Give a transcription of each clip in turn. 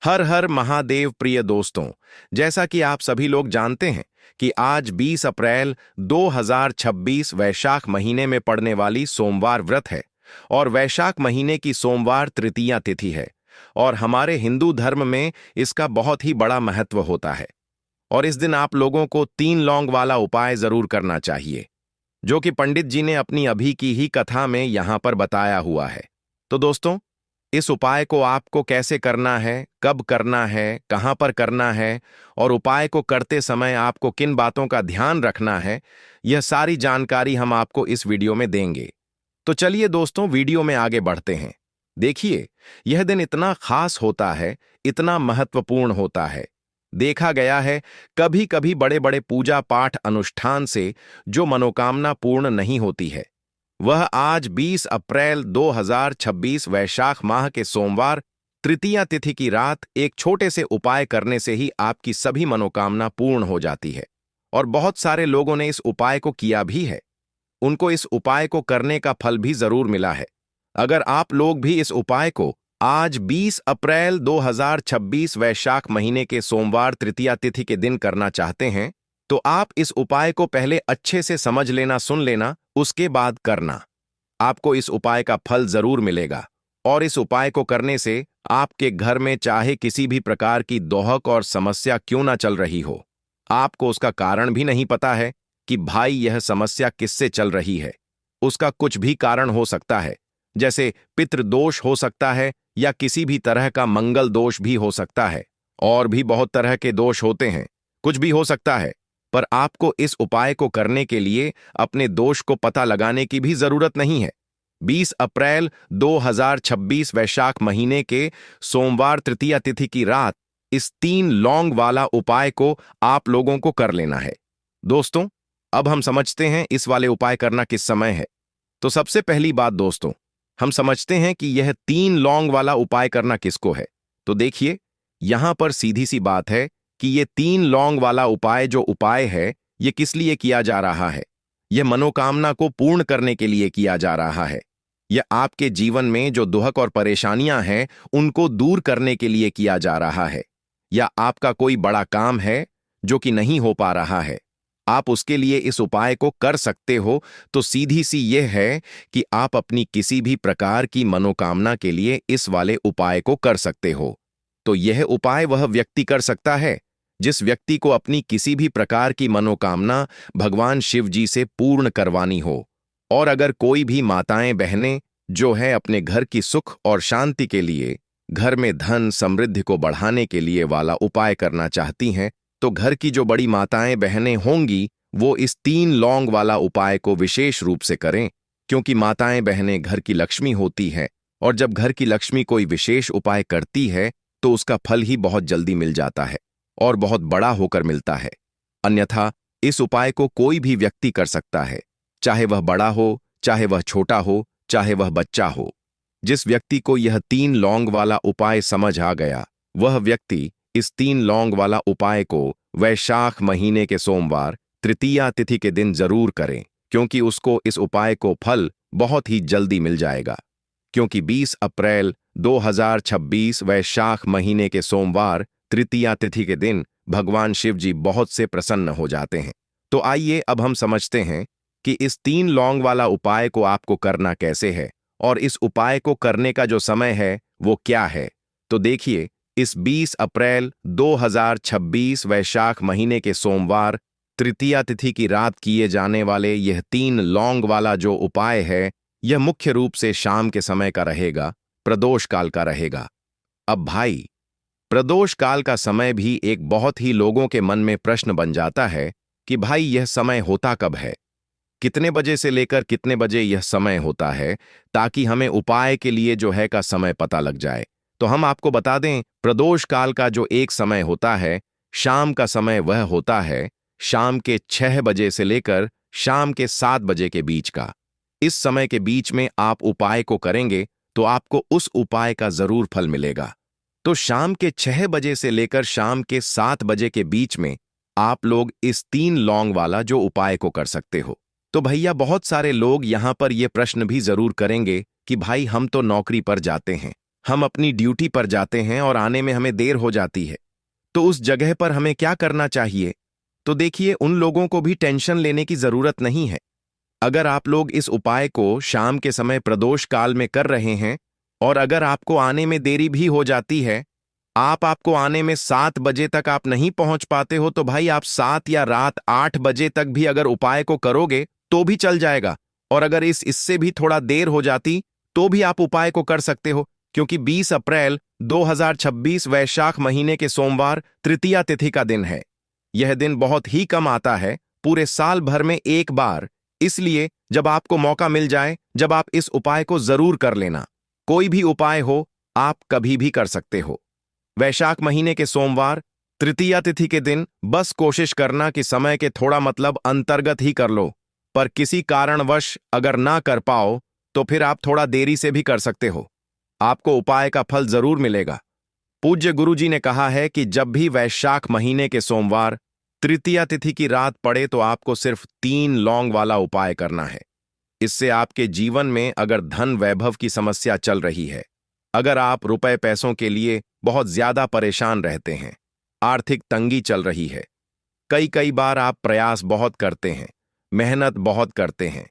हर हर महादेव प्रिय दोस्तों। जैसा कि आप सभी लोग जानते हैं कि आज 20 अप्रैल 2026 वैशाख महीने में पड़ने वाली सोमवार व्रत है और वैशाख महीने की सोमवार तृतीया तिथि है और हमारे हिंदू धर्म में इसका बहुत ही बड़ा महत्व होता है। और इस दिन आप लोगों को 3 लौंग वाला उपाय जरूर करना चाहिए, जो कि पंडित जी ने अपनी अभी की ही कथा में यहां पर बताया हुआ है। तो दोस्तों, इस उपाय को आपको कैसे करना है, कब करना है, कहां पर करना है और उपाय को करते समय आपको किन बातों का ध्यान रखना है, यह सारी जानकारी हम आपको इस वीडियो में देंगे। तो चलिए दोस्तों, वीडियो में आगे बढ़ते हैं। देखिए, यह दिन इतना खास होता है, इतना महत्वपूर्ण होता है। देखा गया है कभी कभी बड़े बड़े पूजा पाठ अनुष्ठान से जो मनोकामना पूर्ण नहीं होती है, वह आज 20 अप्रैल 2026 वैशाख माह के सोमवार तृतीया तिथि की रात एक छोटे से उपाय करने से ही आपकी सभी मनोकामना पूर्ण हो जाती है। और बहुत सारे लोगों ने इस उपाय को किया भी है, उनको इस उपाय को करने का फल भी जरूर मिला है। अगर आप लोग भी इस उपाय को आज 20 अप्रैल 2026 वैशाख महीने के सोमवार तृतीया तिथि के दिन करना चाहते हैं, तो आप इस उपाय को पहले अच्छे से समझ लेना, सुन लेना, उसके बाद करना। आपको इस उपाय का फल जरूर मिलेगा और इस उपाय को करने से आपके घर में चाहे किसी भी प्रकार की दोहक और समस्या क्यों ना चल रही हो, आपको उसका कारण भी नहीं पता है कि भाई यह समस्या किससे चल रही है। उसका कुछ भी कारण हो सकता है, जैसे पितृदोष हो सकता है या किसी भी तरह का मंगल दोष भी हो सकता है, और भी बहुत तरह के दोष होते हैं, कुछ भी हो सकता है। पर आपको इस उपाय को करने के लिए अपने दोष को पता लगाने की भी जरूरत नहीं है। 20 अप्रैल 2026 वैशाख महीने के सोमवार तृतीया तिथि की रात इस 3 लौंग वाला उपाय को आप लोगों को कर लेना है। दोस्तों, अब हम समझते हैं इस वाले उपाय करना किस समय है। तो सबसे पहली बात दोस्तों, हम समझते हैं कि यह 3 लौंग वाला उपाय करना किसको है। तो देखिए, यहां पर सीधी सी बात है कि ये 3 लौंग वाला उपाय जो उपाय है, ये किस लिए किया जा रहा है। यह मनोकामना को पूर्ण करने के लिए किया जा रहा है। यह आपके जीवन में जो दुहक और परेशानियां हैं, उनको दूर करने के लिए किया जा रहा है। या आपका कोई बड़ा काम है जो कि नहीं हो पा रहा है, आप उसके लिए इस उपाय को कर सकते हो। तो सीधी सी यह है कि आप अपनी किसी भी प्रकार की मनोकामना के लिए इस वाले उपाय को कर सकते हो। तो यह उपाय वह व्यक्ति कर सकता है जिस व्यक्ति को अपनी किसी भी प्रकार की मनोकामना भगवान शिव जी से पूर्ण करवानी हो। और अगर कोई भी माताएं बहनें जो है अपने घर की सुख और शांति के लिए, घर में धन समृद्धि को बढ़ाने के लिए वाला उपाय करना चाहती हैं, तो घर की जो बड़ी माताएं बहनें होंगी वो इस 3 लौंग वाला उपाय को विशेष रूप से करें, क्योंकि माताएं बहनें घर की लक्ष्मी होती हैं और जब घर की लक्ष्मी कोई विशेष उपाय करती है तो उसका फल ही बहुत जल्दी मिल जाता है और बहुत बड़ा होकर मिलता है। अन्यथा इस उपाय को कोई भी व्यक्ति कर सकता है, चाहे वह बड़ा हो, चाहे वह छोटा हो, चाहे वह बच्चा हो। जिस व्यक्ति को यह 3 लौंग वाला उपाय समझ आ गया, वह व्यक्ति इस 3 लौंग वाला उपाय को वैशाख महीने के सोमवार तृतीया तिथि के दिन जरूर करें, क्योंकि उसको इस उपाय को फल बहुत ही जल्दी मिल जाएगा। क्योंकि 20 अप्रैल 2026 वैशाख महीने के सोमवार तृतीया तिथि के दिन भगवान शिव जी बहुत से प्रसन्न हो जाते हैं। तो आइए अब हम समझते हैं कि इस 3 लौंग वाला उपाय को आपको करना कैसे है और इस उपाय को करने का जो समय है वो क्या है। तो देखिए, इस 20 अप्रैल 2026 वैशाख महीने के सोमवार तृतीया तिथि की रात किए जाने वाले यह 3 लौंग वाला जो उपाय है, यह मुख्य रूप से शाम के समय का रहेगा, प्रदोष काल का रहेगा। अब भाई, प्रदोष काल का समय भी एक बहुत ही लोगों के मन में प्रश्न बन जाता है कि भाई यह समय होता कब है, कितने बजे से लेकर कितने बजे यह समय होता है, ताकि हमें उपाय के लिए जो है का समय पता लग जाए। तो हम आपको बता दें, प्रदोष काल का जो एक समय होता है, शाम का समय, वह होता है शाम के 6 बजे से लेकर शाम के 7 बजे के बीच का। इस समय के बीच में आप उपाय को करेंगे तो आपको उस उपाय का जरूर फल मिलेगा। तो शाम के 6 बजे से लेकर शाम के 7 बजे के बीच में आप लोग इस 3 लौंग वाला जो उपाय को कर सकते हो। तो भैया, बहुत सारे लोग यहां पर यह प्रश्न भी जरूर करेंगे कि भाई हम तो नौकरी पर जाते हैं, हम अपनी ड्यूटी पर जाते हैं और आने में हमें देर हो जाती है, तो उस जगह पर हमें क्या करना चाहिए? तो देखिए, उन लोगों को भी टेंशन लेने की जरूरत नहीं है। अगर आप लोग इस उपाय को शाम के समय प्रदोष काल में कर रहे हैं और अगर आपको आने में देरी भी हो जाती है, आपको आने में 7 बजे तक आप नहीं पहुंच पाते हो, तो भाई आप 7 या रात 8 बजे तक भी अगर उपाय को करोगे तो भी चल जाएगा। और अगर इससे भी थोड़ा देर हो जाती तो भी आप उपाय को कर सकते हो, क्योंकि 20 अप्रैल 2026 वैशाख महीने के सोमवार तृतीया तिथि का दिन है। यह दिन बहुत ही कम आता है, पूरे साल भर में एक बार। इसलिए जब आपको मौका मिल जाए, जब आप इस उपाय को जरूर कर लेना। कोई भी उपाय हो, आप कभी भी कर सकते हो। वैशाख महीने के सोमवार तृतीया तिथि के दिन बस कोशिश करना कि समय के थोड़ा मतलब अंतर्गत ही कर लो, पर किसी कारणवश अगर ना कर पाओ तो फिर आप थोड़ा देरी से भी कर सकते हो। आपको उपाय का फल जरूर मिलेगा। पूज्य गुरुजी ने कहा है कि जब भी वैशाख महीने के सोमवार तृतीया तिथि की रात पड़े तो आपको सिर्फ 3 लौंग वाला उपाय करना है। इससे आपके जीवन में अगर धन वैभव की समस्या चल रही है, अगर आप रुपए पैसों के लिए बहुत ज्यादा परेशान रहते हैं, आर्थिक तंगी चल रही है, कई कई बार आप प्रयास बहुत करते हैं, मेहनत बहुत करते हैं,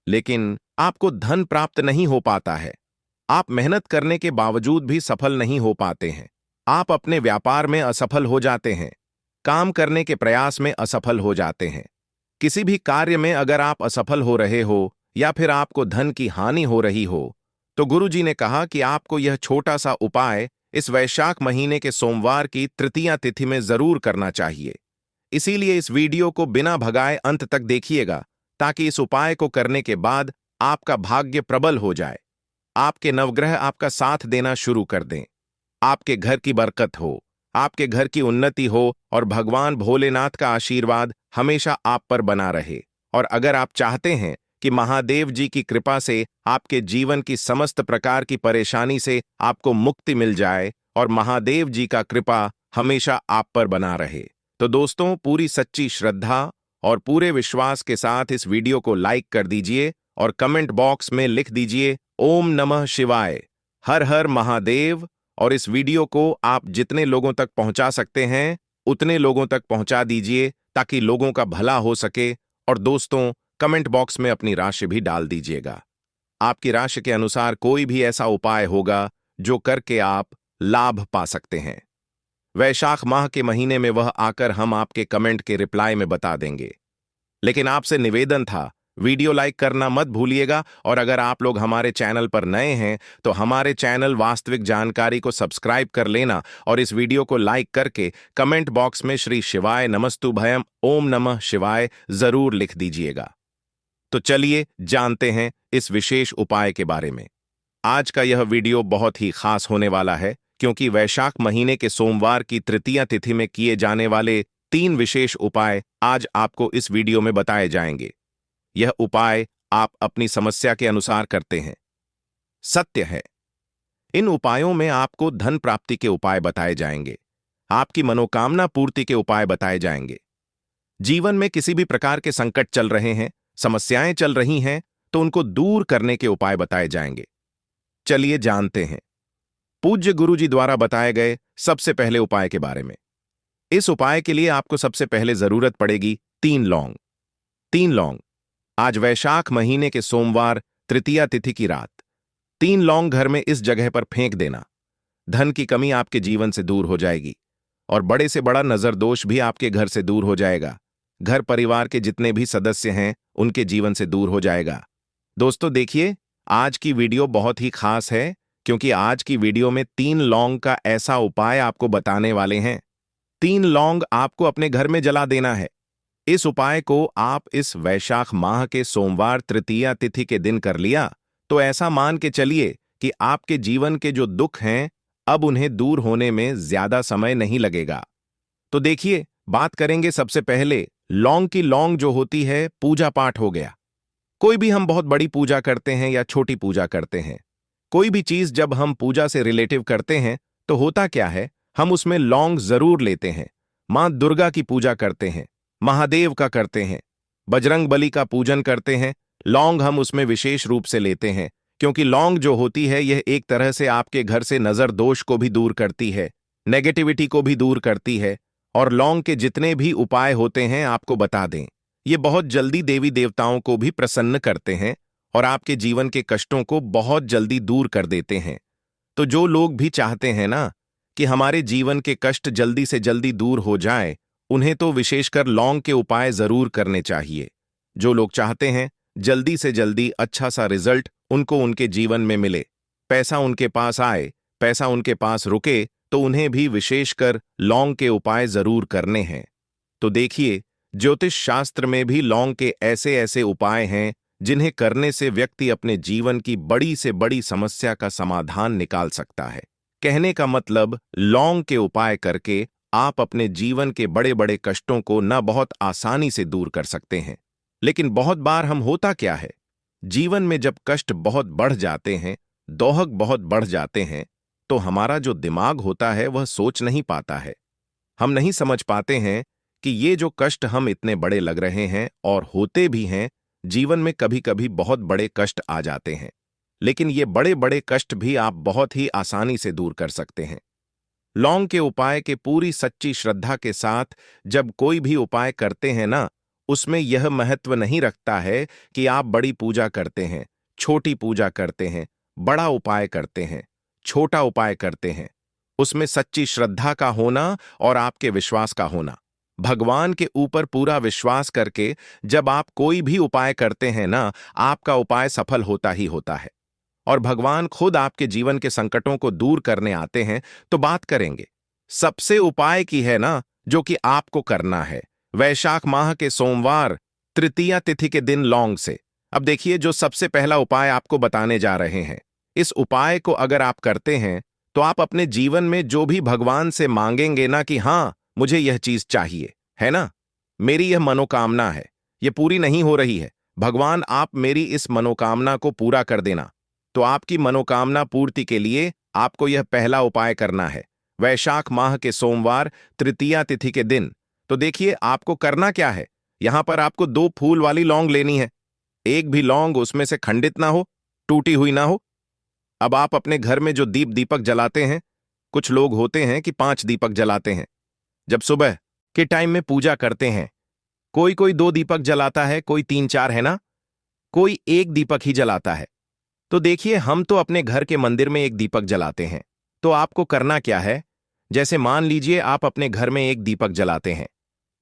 लेकिन आपको धन प्राप्त नहीं हो पाता है, आप मेहनत करने के बावजूद भी सफल नहीं हो पाते हैं, आप अपने व्यापार में असफल हो जाते हैं, काम करने के प्रयास में असफल हो जाते हैं, किसी भी कार्य में अगर आप असफल हो रहे हो या फिर आपको धन की हानि हो रही हो, तो गुरुजी ने कहा कि आपको यह छोटा सा उपाय इस वैशाख महीने के सोमवार की तृतीया तिथि में जरूर करना चाहिए। इसीलिए इस वीडियो को बिना भगाए अंत तक देखिएगा, ताकि इस उपाय को करने के बाद आपका भाग्य प्रबल हो जाए, आपके नवग्रह आपका साथ देना शुरू कर दें, आपके घर की बरकत हो, आपके घर की उन्नति हो और भगवान भोलेनाथ का आशीर्वाद हमेशा आप पर बना रहे। और अगर आप चाहते हैं कि महादेव जी की कृपा से आपके जीवन की समस्त प्रकार की परेशानी से आपको मुक्ति मिल जाए और महादेव जी का कृपा हमेशा आप पर बना रहे, तो दोस्तों, पूरी सच्ची श्रद्धा और पूरे विश्वास के साथ इस वीडियो को लाइक कर दीजिए और कमेंट बॉक्स में लिख दीजिए ओम नमः शिवाय, हर हर महादेव। और इस वीडियो को आप जितने लोगों तक पहुंचा सकते हैं उतने लोगों तक पहुंचा दीजिए, ताकि लोगों का भला हो सके। और दोस्तों, कमेंट बॉक्स में अपनी राशि भी डाल दीजिएगा। आपकी राशि के अनुसार कोई भी ऐसा उपाय होगा जो करके आप लाभ पा सकते हैं। वैशाख माह के महीने में वह आकर हम आपके कमेंट के रिप्लाई में बता देंगे। लेकिन आपसे निवेदन था, वीडियो लाइक करना मत भूलिएगा। और अगर आप लोग हमारे चैनल पर नए हैं तो हमारे चैनल वास्तविक जानकारी को सब्सक्राइब कर लेना और इस वीडियो को लाइक करके कमेंट बॉक्स में श्री शिवाय नमस्तुभयम ओम नमः शिवाय जरूर लिख दीजिएगा। तो चलिए जानते हैं इस विशेष उपाय के बारे में। आज का यह वीडियो बहुत ही खास होने वाला है, क्योंकि वैशाख महीने के सोमवार की तृतीया तिथि में किए जाने वाले 3 विशेष उपाय आज आपको इस वीडियो में बताए जाएंगे। यह उपाय आप अपनी समस्या के अनुसार करते हैं। सत्य है, इन उपायों में आपको धन प्राप्ति के उपाय बताए जाएंगे, आपकी मनोकामना पूर्ति के उपाय बताए जाएंगे। जीवन में किसी भी प्रकार के संकट चल रहे हैं, समस्याएं चल रही हैं, तो उनको दूर करने के उपाय बताए जाएंगे। चलिए जानते हैं पूज्य गुरुजी द्वारा बताए गए सबसे पहले उपाय के बारे में। इस उपाय के लिए आपको सबसे पहले जरूरत पड़ेगी 3 लौंग। 3 लौंग। आज वैशाख महीने के सोमवार तृतीया तिथि की रात 3 लौंग घर में इस जगह पर फेंक देना। धन की कमी आपके जीवन से दूर हो जाएगी और बड़े से बड़ा नजर दोष भी आपके घर से दूर हो जाएगा। घर परिवार के जितने भी सदस्य हैं उनके जीवन से दूर हो जाएगा। दोस्तों देखिए, आज की वीडियो बहुत ही खास है, क्योंकि आज की वीडियो में 3 लौंग का ऐसा उपाय आपको बताने वाले हैं। 3 लौंग आपको अपने घर में जला देना है। इस उपाय को आप इस वैशाख माह के सोमवार तृतीया तिथि के दिन कर लिया तो ऐसा मान के चलिए कि आपके जीवन के जो दुख हैं अब उन्हें दूर होने में ज्यादा समय नहीं लगेगा। तो देखिए, बात करेंगे सबसे पहले लौंग की। लौंग जो होती है, पूजा पाठ हो गया। कोई भी हम बहुत बड़ी पूजा करते हैं या छोटी पूजा करते हैं, कोई भी चीज जब हम पूजा से रिलेटिव करते हैं तो होता क्या है, हम उसमें लौंग जरूर लेते हैं। मां दुर्गा की पूजा करते हैं, महादेव का करते हैं, बजरंग बली का पूजन करते हैं, लौंग हम उसमें विशेष रूप से लेते हैं। क्योंकि लौंग जो होती है यह एक तरह से आपके घर से नजर दोष को भी दूर करती है, नेगेटिविटी को भी दूर करती है। और लौंग के जितने भी उपाय होते हैं आपको बता दें, ये बहुत जल्दी देवी देवताओं को भी प्रसन्न करते हैं और आपके जीवन के कष्टों को बहुत जल्दी दूर कर देते हैं। तो जो लोग भी चाहते हैं ना कि हमारे जीवन के कष्ट जल्दी से जल्दी दूर हो जाए, उन्हें तो विशेषकर लौंग के उपाय जरूर करने चाहिए। जो लोग चाहते हैं जल्दी से जल्दी अच्छा सा रिजल्ट उनको उनके जीवन में मिले, पैसा उनके पास आए, पैसा उनके पास रुके, तो उन्हें भी विशेषकर लौंग के उपाय जरूर करने हैं। तो देखिए, ज्योतिष शास्त्र में भी लौंग के ऐसे ऐसे उपाय हैं जिन्हें करने से व्यक्ति अपने जीवन की बड़ी से बड़ी समस्या का समाधान निकाल सकता है। कहने का मतलब, लौंग के उपाय करके आप अपने जीवन के बड़े बड़े कष्टों को न बहुत आसानी से दूर कर सकते हैं। लेकिन बहुत बार हम होता क्या है, जीवन में जब कष्ट बहुत बढ़ जाते हैं, दोहक बहुत बढ़ जाते हैं, तो हमारा जो दिमाग होता है वह सोच नहीं पाता है। हम नहीं समझ पाते हैं कि ये जो कष्ट हम इतने बड़े लग रहे हैं और होते भी हैं, जीवन में कभी कभी बहुत बड़े कष्ट आ जाते हैं। लेकिन ये बड़े बड़े कष्ट भी आप बहुत ही आसानी से दूर कर सकते हैं। लौंग के उपाय के पूरी सच्ची श्रद्धा के साथ जब कोई भी उपाय करते हैं ना, उसमें यह महत्व नहीं रखता है कि आप बड़ी पूजा करते हैं, छोटी पूजा करते हैं, बड़ा उपाय करते हैं, छोटा उपाय करते हैं। उसमें सच्ची श्रद्धा का होना और आपके विश्वास का होना। भगवान के ऊपर पूरा विश्वास करके जब आप कोई भी उपाय करते हैं ना, आपका उपाय सफल होता ही होता है। और भगवान खुद आपके जीवन के संकटों को दूर करने आते हैं। तो बात करेंगे सबसे उपाय की है ना, जो कि आपको करना है वैशाख माह के सोमवार तृतीया तिथि के दिन लौंग से। अब देखिए, जो सबसे पहला उपाय आपको बताने जा रहे हैं, इस उपाय को अगर आप करते हैं तो आप अपने जीवन में जो भी भगवान से मांगेंगे ना कि हाँ मुझे यह चीज चाहिए, है ना, मेरी यह मनोकामना है, यह पूरी नहीं हो रही है, भगवान आप मेरी इस मनोकामना को पूरा कर देना। तो आपकी मनोकामना पूर्ति के लिए आपको यह पहला उपाय करना है वैशाख माह के सोमवार तृतीया तिथि के दिन। तो देखिए, आपको करना क्या है, यहां पर आपको 2 फूल वाली लौंग लेनी है। एक भी लौंग उसमें से खंडित ना हो, टूटी हुई ना हो। अब आप अपने घर में जो दीपक जलाते हैं, कुछ लोग होते हैं कि 5 दीपक जलाते हैं जब सुबह के टाइम में पूजा करते हैं। कोई कोई 2 दीपक जलाता है, कोई 3-4, है ना, कोई 1 दीपक ही जलाता है। तो देखिए, हम तो अपने घर के मंदिर में 1 दीपक जलाते हैं। तो आपको करना क्या है, जैसे मान लीजिए आप अपने घर में 1 दीपक जलाते हैं,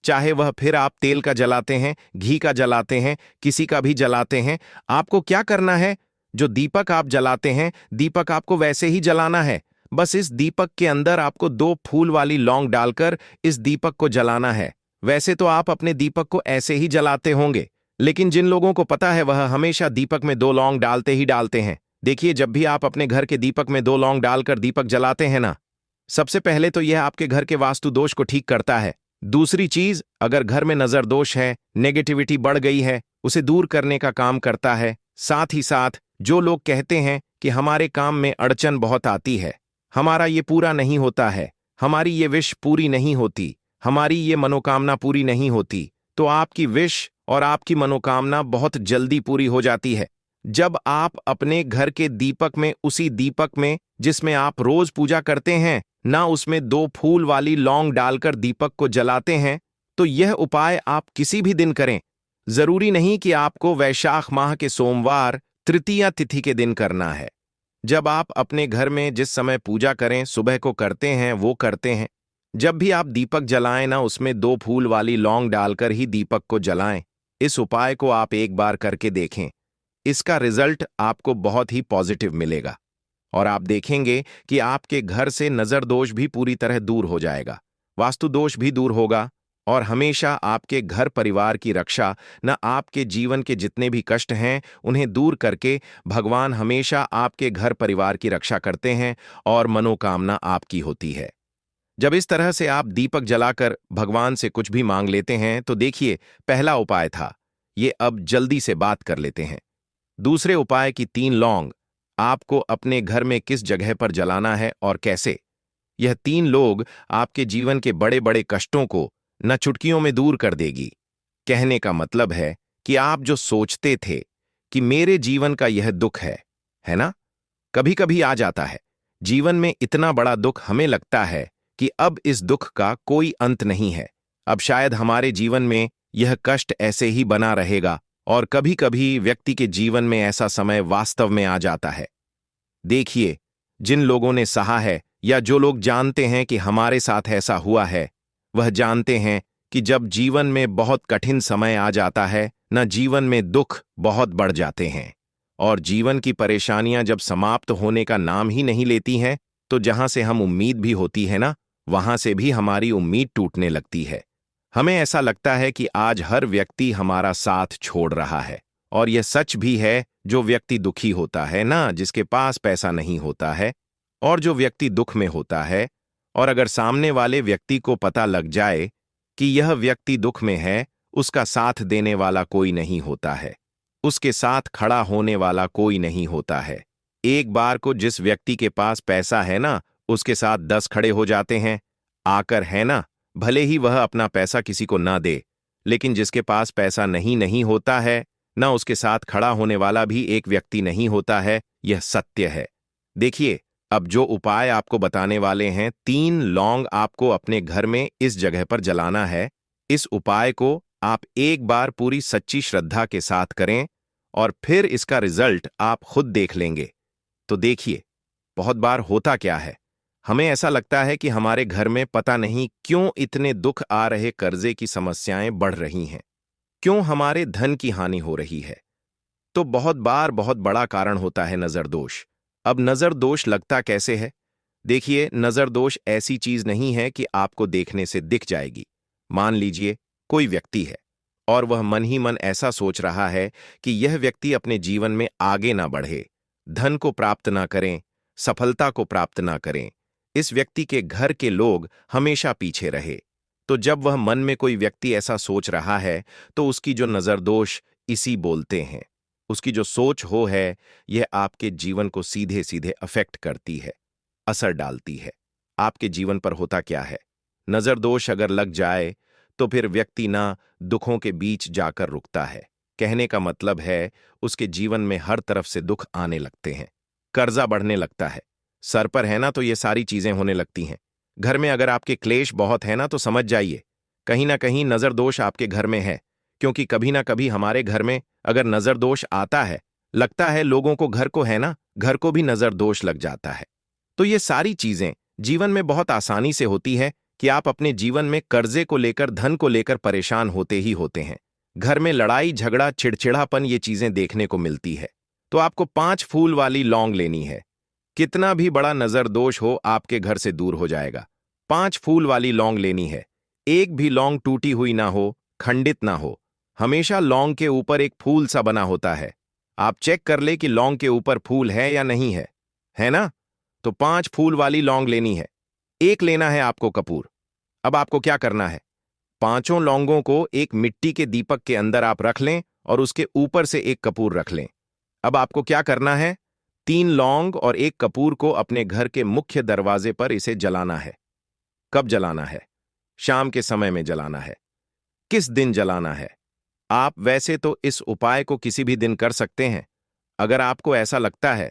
चाहे वह फिर आप तेल का जलाते हैं, घी का जलाते हैं, किसी का भी जलाते हैं, आपको क्या करना है, जो दीपक आप जलाते हैं, दीपक आपको वैसे ही जलाना है। बस इस दीपक के अंदर आपको 2 फूल वाली लौंग डालकर इस दीपक को जलाना है। वैसे तो आप अपने दीपक को ऐसे ही जलाते होंगे, लेकिन जिन लोगों को पता है वह हमेशा दीपक में 2 लौंग डालते ही डालते हैं। देखिए, जब भी आप अपने घर के दीपक में 2 लौंग डालकर दीपक जलाते हैं ना, सबसे पहले तो यह आपके घर के वास्तु दोष को ठीक करता है। दूसरी चीज, अगर घर में नजर दोष है, नेगेटिविटी बढ़ गई है, उसे दूर करने का काम करता है। साथ ही साथ जो लोग कहते हैं कि हमारे काम में अड़चन बहुत आती है, हमारा ये पूरा नहीं होता है, हमारी ये विश पूरी नहीं होती, हमारी ये मनोकामना पूरी नहीं होती, तो आपकी विश और आपकी मनोकामना बहुत जल्दी पूरी हो जाती है जब आप अपने घर के दीपक में, उसी दीपक में जिसमें आप रोज पूजा करते हैं ना, उसमें 2 फूल वाली लौंग डालकर दीपक को जलाते हैं। तो यह उपाय आप किसी भी दिन करें, जरूरी नहीं कि आपको वैशाख माह के सोमवार तृतीया तिथि के दिन करना है। जब आप अपने घर में जिस समय पूजा करें, सुबह को करते हैं, वो करते हैं। जब भी आप दीपक जलाएं ना, उसमें 2 फूल वाली लौंग डालकर ही दीपक को जलाएं। इस उपाय को आप एक बार करके देखें, इसका रिजल्ट आपको बहुत ही पॉजिटिव मिलेगा और आप देखेंगे कि आपके घर से नजर दोष भी पूरी तरह दूर हो जाएगा, वास्तु दोष भी दूर होगा और हमेशा आपके घर परिवार की रक्षा, न आपके जीवन के जितने भी कष्ट हैं उन्हें दूर करके भगवान हमेशा आपके घर परिवार की रक्षा करते हैं और मनोकामना आपकी होती है। जब इस तरह से आप दीपक जलाकर भगवान से कुछ भी मांग लेते हैं, तो देखिए, पहला उपाय था ये, अब जल्दी से बात कर लेते हैं दूसरे उपाय की। 3 लौंग आपको अपने घर में किस जगह पर जलाना है और कैसे। यह 3 लोग आपके जीवन के बड़े बड़े कष्टों को न चुटकियों में दूर कर देगी। कहने का मतलब है कि आप जो सोचते थे कि मेरे जीवन का यह दुख है है ना? कभी कभी आ जाता है जीवन में इतना बड़ा दुख, हमें लगता है कि अब इस दुख का कोई अंत नहीं है, अब शायद हमारे जीवन में यह कष्ट ऐसे ही बना रहेगा। और कभी कभी व्यक्ति के जीवन में ऐसा समय वास्तव में आ जाता है। देखिए, जिन लोगों ने सहा है या जो लोग जानते हैं कि हमारे साथ ऐसा हुआ है, वह जानते हैं कि जब जीवन में बहुत कठिन समय आ जाता है न, जीवन में दुख बहुत बढ़ जाते हैं और जीवन की परेशानियां जब समाप्त होने का नाम ही नहीं लेती हैं, तो जहां से हम उम्मीद भी होती है ना, वहां से भी हमारी उम्मीद टूटने लगती है। हमें ऐसा लगता है कि आज हर व्यक्ति हमारा साथ छोड़ रहा है। और यह सच भी है, जो व्यक्ति दुखी होता है ना, जिसके पास पैसा नहीं होता है, और जो व्यक्ति दुख में होता है, और अगर सामने वाले व्यक्ति को पता लग जाए कि यह व्यक्ति दुख में है, उसका साथ देने वाला कोई नहीं होता है, उसके साथ खड़ा होने वाला कोई नहीं होता है। एक बार को जिस व्यक्ति के पास पैसा है ना, उसके साथ 10 खड़े हो जाते हैं आकर, है ना, भले ही वह अपना पैसा किसी को ना दे। लेकिन जिसके पास पैसा नहीं होता है ना, उसके साथ खड़ा होने वाला भी एक व्यक्ति नहीं होता है। यह सत्य है। देखिए, अब जो उपाय आपको बताने वाले हैं, 3 लौंग आपको अपने घर में इस जगह पर जलाना है। इस उपाय को आप एक बार पूरी सच्ची श्रद्धा के साथ करें और फिर इसका रिजल्ट आप खुद देख लेंगे। तो देखिए, बहुत बार होता क्या है, हमें ऐसा लगता है कि हमारे घर में पता नहीं क्यों इतने दुख आ रहे, कर्जे की समस्याएं बढ़ रही हैं, क्यों हमारे धन की हानि हो रही है। तो बहुत बार बहुत बड़ा कारण होता है नजर दोष। अब नजर दोष लगता कैसे है? देखिए, नजर दोष ऐसी चीज नहीं है कि आपको देखने से दिख जाएगी। मान लीजिए कोई व्यक्ति है और वह मन ही मन ऐसा सोच रहा है कि यह व्यक्ति अपने जीवन में आगे ना बढ़े, धन को प्राप्त ना करें, सफलता को प्राप्त ना करें, इस व्यक्ति के घर के लोग हमेशा पीछे रहे। तो जब वह मन में कोई व्यक्ति ऐसा सोच रहा है, तो उसकी जो नजर दोष इसी बोलते हैं। उसकी जो सोच हो है, यह आपके जीवन को सीधे सीधे अफेक्ट करती है, असर डालती है। आपके जीवन पर होता क्या है, नजर दोष अगर लग जाए तो फिर व्यक्ति ना दुखों के बीच जाकर रुकता है। कहने का मतलब है, उसके जीवन में हर तरफ से दुख आने लगते हैं, कर्जा बढ़ने लगता है, सर पर है ना तो ये सारी चीजें होने लगती हैं। घर में अगर आपके क्लेश बहुत है ना, तो समझ जाइए कहीं ना कहीं नजर दोष आपके घर में है। क्योंकि कभी ना कभी हमारे घर में अगर नजर दोष आता है, लगता है लोगों को, घर को है ना, घर को भी नजर दोष लग जाता है। तो ये सारी चीजें जीवन में बहुत आसानी से होती है कि आप अपने जीवन में कर्जे को लेकर, धन को लेकर परेशान होते ही होते हैं। घर में लड़ाई झगड़ा, चिड़चिड़ापन, ये चीजें देखने को मिलती है। तो आपको 5 फूल वाली लौंग लेनी है। कितना भी बड़ा नजर दोष हो, आपके घर से दूर हो जाएगा। 5 फूल वाली लौंग लेनी है। एक भी लौंग टूटी हुई ना हो, खंडित ना हो। हमेशा लौंग के ऊपर एक फूल सा बना होता है। आप चेक कर ले कि लौंग के ऊपर फूल है या नहीं है ना? तो 5 फूल वाली लौंग लेनी है। एक लेना है आपको कपूर। अब आपको क्या करना है, 5 लौंगों को एक मिट्टी के दीपक के अंदर आप रख लें और उसके ऊपर से एक कपूर रख लें। अब आपको क्या करना है, 3 लौंग और एक कपूर को अपने घर के मुख्य दरवाजे पर इसे जलाना है। कब जलाना है? शाम के समय में जलाना है। किस दिन जलाना है? आप वैसे तो इस उपाय को किसी भी दिन कर सकते हैं। अगर आपको ऐसा लगता है